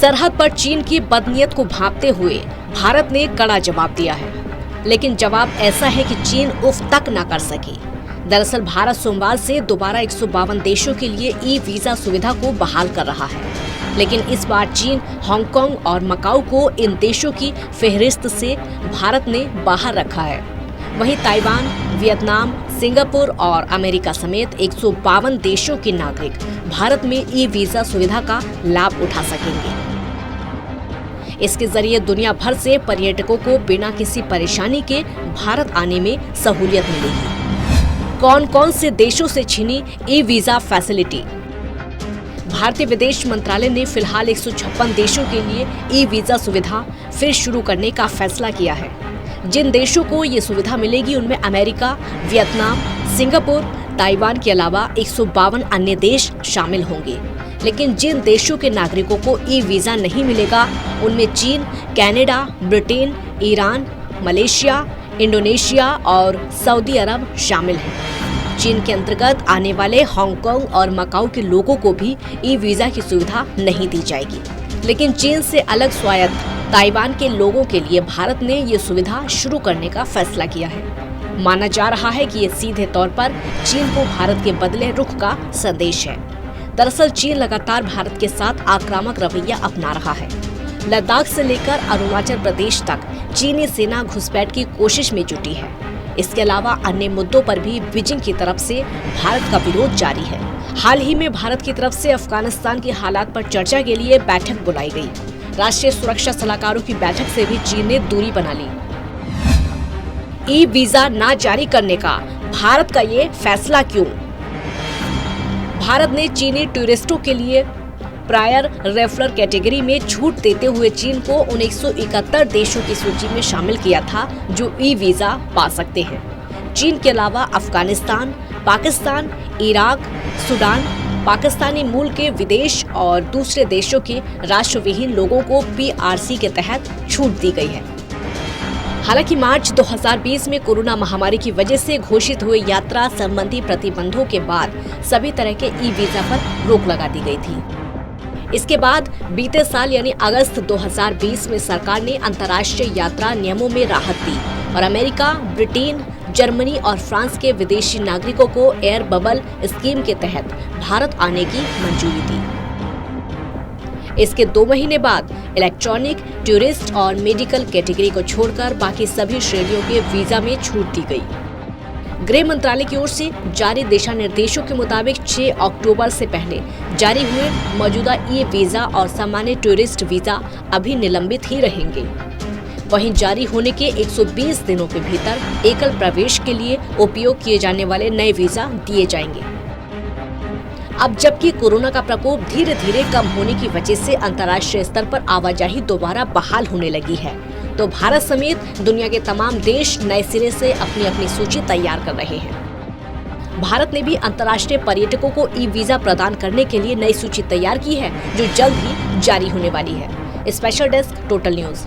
सरहद पर चीन की बदनीयत को भांपते हुए भारत ने कड़ा जवाब दिया है, लेकिन जवाब ऐसा है कि चीन उफ तक न कर सकी। दरअसल भारत सोमवार से दोबारा 152 देशों के लिए ई वीजा सुविधा को बहाल कर रहा है, लेकिन इस बार चीन, हांगकांग और मकाऊ को इन देशों की फेहरिस्त से भारत ने बाहर रखा है। वहीं ताइवान, वियतनाम, सिंगापुर और अमेरिका समेत 152 देशों के नागरिक भारत में ई वीजा सुविधा का लाभ उठा सकेंगे। इसके जरिए दुनिया भर से पर्यटकों को बिना किसी परेशानी के भारत आने में सहूलियत मिलेगी। कौन कौन से देशों से छीनी ई वीजा फैसिलिटी? भारतीय विदेश मंत्रालय ने फिलहाल 156 देशों के लिए ई वीजा सुविधा फिर शुरू करने का फैसला किया है। जिन देशों को ये सुविधा मिलेगी उनमें अमेरिका, वियतनाम, सिंगापुर, ताइवान के अलावा 152 अन्य देश शामिल होंगे। लेकिन जिन देशों के नागरिकों को ई वीजा नहीं मिलेगा उनमें चीन, Canada, Britain, Iran, Malaysia, Indonesia और सऊदी अरब शामिल हैं। चीन के अंतर्गत आने वाले हांगकांग और मकाऊ के लोगों को भी ई वीजा की सुविधा नहीं दी जाएगी, लेकिन चीन से अलग स्वायत्त ताइवान के लोगों के लिए भारत ने ये सुविधा शुरू करने का फैसला किया है। माना जा रहा है कि ये सीधे तौर पर चीन को भारत के बदले रुख का संदेश है। दरअसल चीन लगातार भारत के साथ आक्रामक रवैया अपना रहा है। लद्दाख से लेकर अरुणाचल प्रदेश तक चीनी सेना घुसपैठ की कोशिश में जुटी है। इसके अलावा अन्य मुद्दों पर भी बीजिंग की तरफ से भारत का विरोध जारी है। हाल ही में भारत की तरफ से अफगानिस्तान के हालात पर चर्चा के लिए बैठक बुलाई गई। राष्ट्रीय सुरक्षा सलाहकारों की बैठक से भी चीन ने दूरी बना ली। ई वीजा ना जारी करने का भारत का ये फैसला क्यों? भारत ने चीनी टूरिस्टों के लिए प्रायर रेफरल कैटेगरी में छूट देते हुए चीन को उन 171 देशों की सूची में शामिल किया था जो ई वीजा पा सकते हैं। चीन के अलावा अफगानिस्तान, पाकिस्तान, इराक, सूडान, पाकिस्तानी मूल के विदेश और दूसरे देशों के राष्ट्रविहीन लोगों को पीआरसी के तहत छूट दी गई है। हालांकि मार्च 2020 में कोरोना महामारी की वजह से घोषित हुए यात्रा संबंधी प्रतिबंधों के बाद सभी तरह के ई वीजा पर रोक लगा दी गई थी। इसके बाद बीते साल यानी अगस्त 2020 में सरकार ने अंतर्राष्ट्रीय यात्रा नियमों में राहत दी और अमेरिका, ब्रिटेन, जर्मनी और फ्रांस के विदेशी नागरिकों को एयर बबल स्कीम के तहत भारत आने की मंजूरी दी। इसके 2 महीने बाद इलेक्ट्रॉनिक, टूरिस्ट और मेडिकल कैटेगरी को छोड़कर बाकी सभी श्रेणियों के वीजा में छूट दी गई। गृह मंत्रालय की ओर से जारी दिशा निर्देशों के मुताबिक 6 अक्टूबर से पहले जारी हुए मौजूदा ई वीजा और सामान्य टूरिस्ट वीजा अभी निलंबित ही रहेंगे। वहीं जारी होने के 120 दिनों के भीतर एकल प्रवेश के लिए उपयोग किए जाने वाले नए वीजा दिए जाएंगे। अब जबकि कोरोना का प्रकोप धीरे धीरे कम होने की वजह से अंतर्राष्ट्रीय स्तर पर आवाजाही दोबारा बहाल होने लगी है, तो भारत समेत दुनिया के तमाम देश नए सिरे से अपनी अपनी सूची तैयार कर रहे हैं। भारत ने भी अंतर्राष्ट्रीय पर्यटकों को ई वीजा प्रदान करने के लिए नई सूची तैयार की है, जो जल्द ही जारी होने वाली है। Special desk, total news.